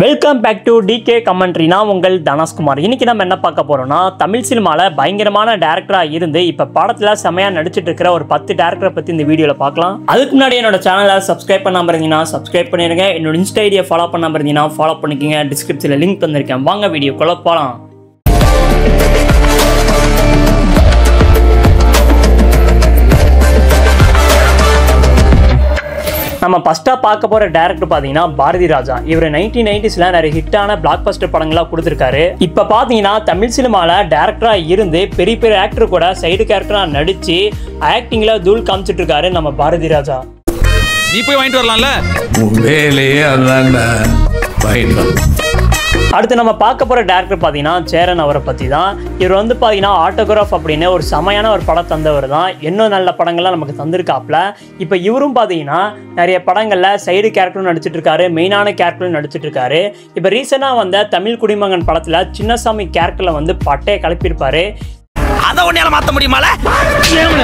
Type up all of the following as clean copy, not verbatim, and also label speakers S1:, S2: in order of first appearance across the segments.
S1: Welcome back to DK commentary. நான் உங்கள் தனஸ்குமார். இன்னைக்கு நம்ம என்ன பார்க்க போறோம்னா, தமிழ் சினிமாவில் பயங்கரமான டேரக்டராக இருந்து இப்போ படத்தில் செமையாக நடிச்சிட்டு இருக்கிற ஒரு 10 டேரக்டரை பற்றி இந்த வீடியோவில் பார்க்கலாம். அதுக்கு முன்னாடி என்னோட சேனலை சப்ஸ்கிரைப் பண்ணாமல் இருந்தீங்கன்னா சப்ஸ்கிரைப் பண்ணிடுங்க. என்னோட இன்ஸ்டா ஐடியை ஃபாலோ பண்ணாமல் இருந்தீங்கன்னா ஃபாலோ பண்ணிக்கோங்க. டிஸ்கிரிப்ஷனில் லிங்க் தந்திருக்கேன். வாங்க வீடியோக்குள்ள போகலாம். நம்ம ஃபஸ்ட்டாக பார்க்க போகிற டேரக்டர் பார்த்தீங்கன்னா பாரதி ராஜா. இவர் 1990s நிறைய ஹிட்டான பிளாக் பஸ்டர் படங்களாக கொடுத்துருக்காரு. இப்போ பார்த்தீங்கன்னா தமிழ் சினிமாவில் டேரக்டராக இருந்து பெரிய பெரிய ஆக்டர் கூட சைடு கேரக்டராக நடித்து ஆக்டிங்கில் தூள் காமிச்சிட்டு இருக்காரு நம்ம பாரதி ராஜா.
S2: நீ போய் வாங்கிட்டு வரலாம்ல.
S1: அடுத்து நம்ம பார்க்க போகிற டேரக்டர் பார்த்தீங்கன்னா சேரன் அவரை பற்றி தான். இவர் பார்த்தீங்கன்னா ஆட்டோகிராஃப் அப்படின்னு ஒரு செமையான ஒரு படம் தந்தவர் தான். இன்னும் நல்ல படங்கள்லாம் நமக்கு தந்திருக்காப்புல. இப்போ இவரும் பார்த்தீங்கன்னா நிறைய படங்களில் சைடு கேரக்டரும் நடிச்சிட்டு இருக்காரு, மெயினான கேரக்டரும் நடிச்சிட்டு இருக்காரு. இப்போ ரீசெண்டாக வந்த தமிழ் குடிமகன் படத்தில் சின்னசாமி கேரக்டரில் பட்டையை கிளப்பியிருப்பாரு.
S2: அதை ஒன்னால மாத்த முடியுமால?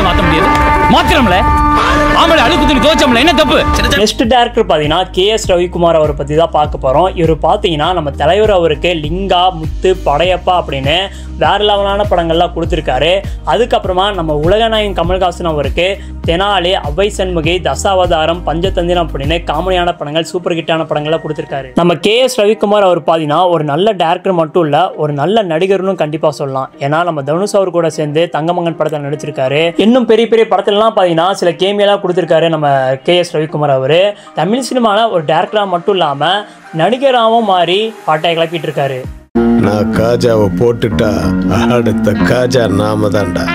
S2: மாத்த முடியாது. மாத்திரம்ல ஆம்பளை அழுக்கு துணி துவைச்சோம்ல, என்ன தப்பு?
S1: நெக்ஸ்ட் டேரக்டர் பார்த்தீங்கன்னா KS ரவிக்குமார் அவரை பற்றி தான் பார்க்க போகிறோம். இவர் பார்த்தீங்கன்னா நம்ம தலைவர் அவருக்கு லிங்கா, முத்து, படையப்பா அப்படின்னு வேற லெவலான படங்கள்லாம் கொடுத்துருக்காரு. அதுக்கப்புறமா நம்ம உலகநாயகன் கமல்ஹாசன் அவருக்கு தெனாலி, அவ்வை சண்முகி, தசாவதாரம், பஞ்சதந்திரம் அப்படின்னு காமெடியான படங்கள், சூப்பர் ஹிட்டான படங்கள்லாம் கொடுத்துருக்காரு. நம்ம KS ரவிக்குமார் அவர் பார்த்தீங்கன்னா ஒரு நல்ல டேரக்டர் மட்டும் இல்லை, ஒரு நல்ல நடிகர்னு கண்டிப்பாக சொல்லலாம். ஏன்னா நம்ம தனுஷ் அவர் கூட சேர்ந்து தங்கமங்கன் படத்தில் நடிச்சிருக்காரு. இன்னும் பெரிய பெரிய படத்துலலாம் பார்த்தீங்கன்னா சில கேமியெல்லாம் கொடுத்துருக்காரு நம்ம KS ரவிக்குமார் அவர். தமிழ் சினிமாவில் ஒரு டேரக்டராக மட்டும் இல்லாமல் நடிகராகவும் மாறி பாட்டை கிளப்பிட்டு இருக்காரு.
S3: நான் காஜாவை போட்டுட்டா அடுத்த காஜா நாம தான்டா.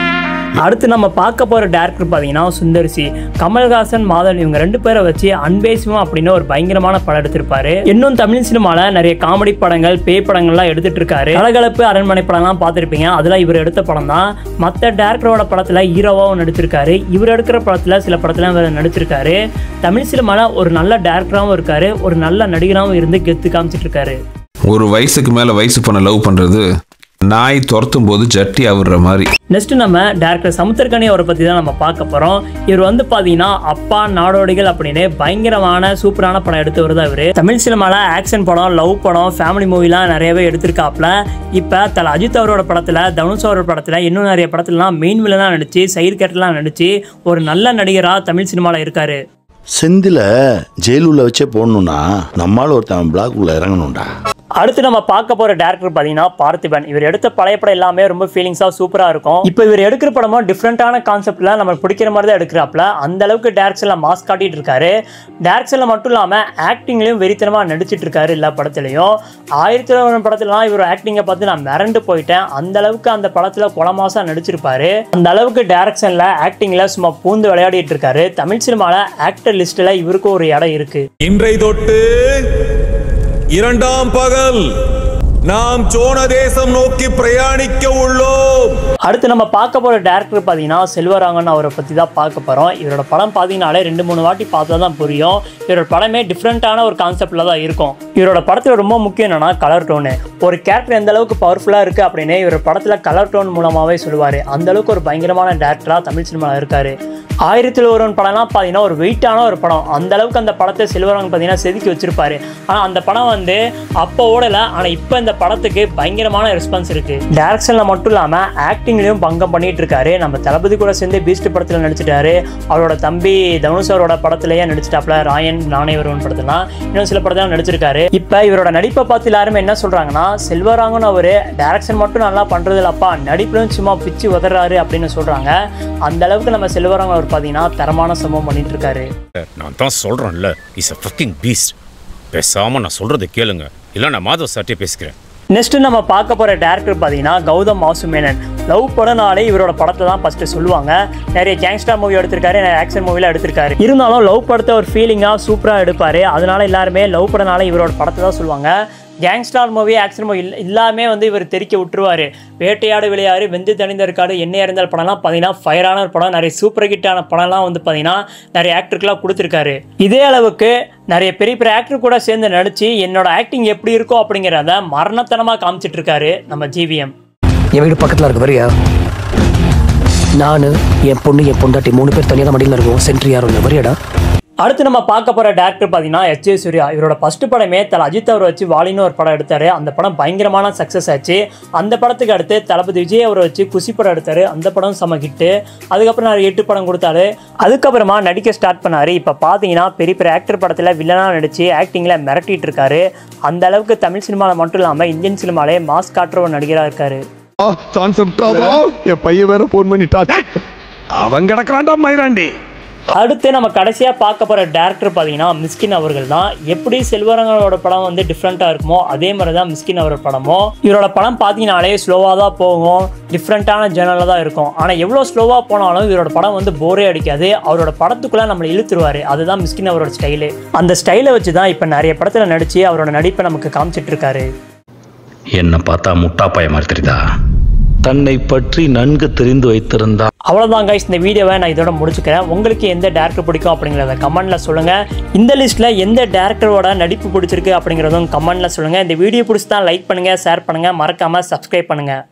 S1: அடுத்து நம்ம பார்க்க போகிற டேரக்டர் பார்த்தீங்கன்னா சுந்தர்சி. கமல்ஹாசன், மாதவன் இவங்க 2 பேரை வச்சு அன்பேசுவோம் அப்படின்னு ஒரு பயங்கரமான படம் எடுத்திருப்பாரு. இன்னும் தமிழ் சினிமாவில் நிறைய காமெடி படங்கள், பேய் படங்கள்லாம் எடுத்துட்டு இருக்காரு. கலகலப்பு, அரண்மனை படம்லாம் பார்த்துருப்பீங்க. அதெல்லாம் இவர் எடுத்த படம் தான். மற்ற டேரக்டரோட படத்தில் ஹீரோவாகவும் நடிச்சிருக்காரு. இவர் எடுக்கிற படத்தில் சில படத்தில் நடிச்சிருக்காரு. தமிழ் சினிமாவில் ஒரு நல்ல டேரக்டராகவும் இருக்காரு, ஒரு நல்ல நடிகராகவும் இருந்து கெத்து காமிச்சிட்டு இருக்காரு.
S4: ஒரு வயசுக்கு மேல வயசு பண்ண லவ் பண்றது நாய் துரத்தும் போது ஜட்டி ஆகுற மாதிரி.
S1: நெக்ஸ்ட் நம்ம டேரக்டர் சமுத்திரக்கனி அவரை பற்றி தான் நம்ம பார்க்க போகிறோம். இவர் பார்த்தீங்கன்னா அப்பா, நாடோடிகள் அப்படின்னு பயங்கரமான சூப்பரான படம் எடுத்தவர் தான் இவர். தமிழ் சினிமாவில் ஆக்ஷன் படம், லவ் படம், ஃபேமிலி மூவிலாம் நிறையவே எடுத்திருக்காப்புல. இப்போ தல அஜித் அவரோட படத்தில், தனுஷ் அவரோட படத்தில், இன்னும் நிறைய படத்துலலாம் மெயின் வில்லனாக நடிச்சு, சைடு கேரக்டர்லாம் நடிச்சு ஒரு நல்ல நடிகராக தமிழ் சினிமாவில் இருக்காரு.
S3: செந்தில ஜெயிலுள்ள வச்சே போடணும்னா நம்மளால ஒருத்தன் பிளாக் உள்ள இறங்கணும்டா.
S1: அடுத்து நம்ம பார்க்க போற டேரக்டர் பார்த்தீங்கன்னா பார்த்திபன். இவர் எடுத்த பழைய படம் எல்லாமே ரொம்ப ஃபீலிங்ஸாக சூப்பராக இருக்கும். இப்போ இவர் எடுக்கிற படமும் டிஃப்ரெண்டான கான்செப்ட்ல நமக்கு பிடிக்கிற மாதிரி தான் எடுக்கிறாப்புல. அந்த அளவுக்கு டேரக்ஷன்ல மாஸ் காட்டிட்டு இருக்காரு. டேரக்ஷன்ல மட்டும் இல்லாமல் ஆக்டிங்லையும் வெறித்தனமாக நடிச்சிட்டு இருக்காரு எல்லா படத்துலையும். 1001 படத்துலலாம் இவர் ஆக்டிங்கை பார்த்து நான் மிரண்டு போயிட்டேன். அந்த அளவுக்கு அந்த படத்தில் குளமாசா நடிச்சிருப்பாரு. அந்த அளவுக்கு டேரக்ஷன்ல ஆக்டிங்ல சும்மா பூந்து விளையாடிட்டு இருக்காரு. தமிழ் சினிமாவில் ஆக்டர் லிஸ்ட்ல இவருக்கு ஒரு இடம் இருக்கு.
S5: இன்றை தொட்டு 2ஆம் பகல் நாம் சோழ தேசம் நோக்கி பிரயாணிக்க உள்ளோம்.
S1: அடுத்து நம்ம பார்க்க போற டேரக்டர் பார்த்தீங்கன்னா செல்வராங்கன் அவரை பற்றி தான் பார்க்க போகிறோம். இவரோட படம் பார்த்தீங்கன்னாலே 2-3 வாட்டி பார்த்தா தான் புரியும். இவரோட படமே டிஃப்ரெண்ட்டான ஒரு கான்செப்டில் தான் இருக்கும். இவரோட படத்தில் ரொம்ப முக்கியம் என்னன்னா கலர் டோனு. ஒரு கேரக்டர் எந்த அளவுக்கு பவர்ஃபுல்லாக இருக்குது அப்படின்னு இவரோட படத்தில் கலர் டோன் மூலமாகவே சொல்லுவார். அந்த அளவுக்கு ஒரு பயங்கரமான டேரக்டராக தமிழ் சினிமாவில் இருக்காரு. 1001 படம்லாம் பார்த்தீங்கன்னா ஒரு வெயிட்டான ஒரு படம். அந்த அளவுக்கு அந்த படத்தை செல்வராங்கன் பார்த்தீங்கன்னா செதுக்கி வச்சிருப்பாரு. ஆனால் அந்த படம் அப்போ ஓடலை. ஆனால் இப்போ இந்த படத்துக்கு பயங்கரமான ரெஸ்பான்ஸ் இருக்கு. டைரக்ஷன்ல மட்டும் இல்லாமல் ஆக்டிங்லையும் பங்கம் பண்ணிட்டு இருக்காரு. நம்ம தளபதி கூட சேர்ந்து பீஸ்ட் படத்தில் நடிச்சிட்டாரு. அவரோட தம்பி தனுஷ் அவரோட படத்திலேயே நடிச்சிட்டாப்ல. ராயன், நானே வருவன் படத்துலாம், இன்னும் சில படத்தில் நடிச்சிருக்காரு. இப்போ இவரோட நடிப்பை பார்த்து எல்லாருமே என்ன சொல்றாங்கன்னா, செல்வராங்கன் அவரு டைரக்ஷன் மட்டும் நல்லா பண்றது இல்லப்பா, நடிப்புலையும் சும்மா பிச்சு உதறாரு அப்படின்னு சொல்றாங்க. அந்த அளவுக்கு நம்ம செல்வராங்கன் அவர் பார்த்தீங்கன்னா தரமான சம்பவம் பண்ணிட்டு இருக்காரு.
S6: நான் தான் சொல்றேன்ல, இஸ் a fucking beast. பேசாம நான் சொல்றதை கேளுங்க, இல்ல நான் மாதவ் சார்ட்டே பேசிக்கிறேன்.
S1: நெக்ஸ்ட் நம்ம பார்க்க போற டேரக்டர் பார்த்தீங்கன்னா கௌதம் வாசுமேனன். லவ் படம்னாலே இவரோட படத்தை தான் ஃபர்ஸ்ட் சொல்லுவாங்க. நிறைய கேங்ஸ்டர் மூவி எடுத்திருக்காரு, நிறைய ஆக்ஷன் மூவிலாம் எடுத்திருக்காரு. இருந்தாலும் லவ் படத்தை ஒரு ஃபீலிங்காக சூப்பராக எடுப்பாரு. அதனால எல்லாருமே லவ் படம்னால இவரோட படத்தை தான் சொல்லுவாங்க. கேங்ஸ்டார் மூவி, ஆக்ஷன் மூவி எல்லாமே இவர் தெரிக்க விட்டுருவார். வேட்டையாடு விளையாடு, வெந்து தணிந்த இருக்காடு, எண்ணெய் அறிந்தால் படம்லாம் பார்த்தீங்கன்னா ஃபயரான ஒரு படம். நிறைய சூப்பர் ஹிட்டான படம்லாம் பார்த்தீங்கன்னா நிறைய ஆக்டருக்குலாம் கொடுத்துருக்காரு. இதே அளவுக்கு நிறைய பெரிய பெரிய ஆக்டர் கூட சேர்ந்து நடிச்சு என்னோட ஆக்டிங் எப்படி இருக்கும் அப்படிங்கிறத மரணத்தனமாக காமிச்சிட்டு இருக்காரு நம்ம ஜிவிஎம்.
S7: என் வீடு பக்கத்தில் இருக்கு, வரியா? நான், என் பொண்ணு, என் பொண்டாட்டி 3 பேர் தனியாக மடியில் இருக்கோம். சென்ட்ரி யாரும் இல்லை, வரியாடா?
S1: அடுத்து நம்ம பார்க்க போகிற டேரக்டர் பார்த்தீங்கன்னா எஸ்.ஜே. சூர்யா. இவரோட ஃபர்ஸ்ட் படமே தலை அஜித் அவரை வச்சு வாலின்னு ஒரு படம் எடுத்தார். அந்த படம் பயங்கரமான சக்ஸஸ் ஆச்சு. அந்த படத்துக்கு அடுத்து தளபதி விஜய் அவரை வச்சு குஷி படம் எடுத்தார். அந்த படம் செம ஹிட்டு. அதுக்கப்புறம் நான் 8 படம் கொடுத்தாரு. அதுக்கப்புறமா நடிக்க ஸ்டார்ட் பண்ணார். இப்போ பார்த்தீங்கன்னா பெரிய பெரிய ஆக்டர் படத்தில் வில்லனாக நடித்து ஆக்டிங்கில் மிரட்டிட்டு இருக்காரு. அந்த அளவுக்கு தமிழ் சினிமாவில் மட்டும் இல்லாமல் இந்தியன் சினிமாலே மாஸ் காட்டுற ஒரு நடிகராக இருக்காரு.
S8: என் பையன் வேற போன் பண்ணிட்டா அவன் கிடக்குறான்டா மயிராண்டி.
S1: அடுத்து நம்ம கடைசியாக பார்க்க போகிற டேரக்டர் பார்த்தீங்கன்னா மிஸ்கின் அவர்கள் தான். எப்படி செல்வரங்கனோட படம் வந்து டிஃப்ரெண்ட்டாக இருக்குமோ அதே மாதிரி தான் மிஸ்கின் அவர் படமும். இவரோட படம் பார்த்தீங்கன்னாலே ஸ்லோவாக தான் போகும், டிஃப்ரெண்ட்டான ஜேர்னலில் தான் இருக்கும். ஆனால் எவ்வளோ ஸ்லோவாக போனாலும் இவரோட படம் வந்து போரே அடிக்காது. அவரோட படத்துக்குள்ளே நம்மளை இழுத்துருவார். அதுதான் மிஸ்கின் அவரோட ஸ்டைலு. அந்த ஸ்டைலை வச்சு தான் இப்போ நிறைய படத்தில் நடித்து அவரோட நடிப்பை நமக்கு காமிச்சிட்டு இருக்காரு.
S9: என்ன பார்த்தா முட்டாப்பாய மாதிரி தெரியுதா? தன்னை பற்றி நன்கு தெரிந்து வைத்திருந்தா.
S1: அவ்வளோதான் கைஸ், இந்த வீடியோவை நான் இதோட முடிச்சுக்கிறேன். உங்களுக்கு எந்த டேரக்டர் பிடிக்கும் அப்படிங்கிறத கமெண்ட்டில் சொல்லுங்கள். இந்த லிஸ்ட்டில் எந்த டேரக்டரோட நடிப்பு பிடிச்சிருக்கு அப்படிங்கிறதும் கமெண்ட்டில் சொல்லுங்கள். இந்த வீடியோ பிடிச்சி தான் லைக் பண்ணுங்கள், ஷேர் பண்ணுங்கள், மறக்காமல் சப்ஸ்கிரைப் பண்ணுங்கள்.